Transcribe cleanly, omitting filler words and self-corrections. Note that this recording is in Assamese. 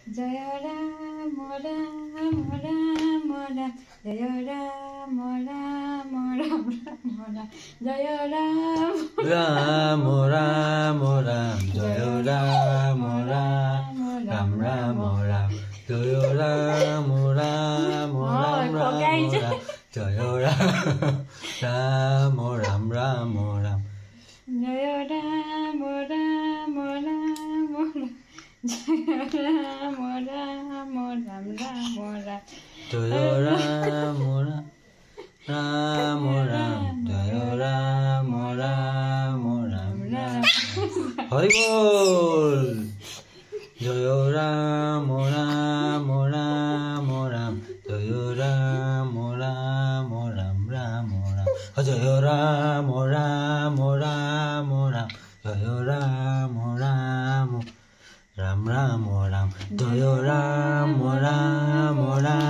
জয় রাম রাম রাম রাম জয় রাম রাম রাম রাম রাম জয় রাম রাম রাম রাম জয় রাম রাম রাম রাম রাম জয় রাম রাম রাম রাম রাম জয় রাম রাম রাম রাম জয় রাম রাম রাম রাম জয় রাম রাম রাম রাম রাম জয় রাম রাম রাম জয় রাম রাম রাম রাম হরি বল জয় রাম রাম রাম রাম জয় রাম রাম রাম রাম রাম জয় রাম রাম রাম রাম জয় রাম রাম রাম রাম রাম জয় রাম রাম রাম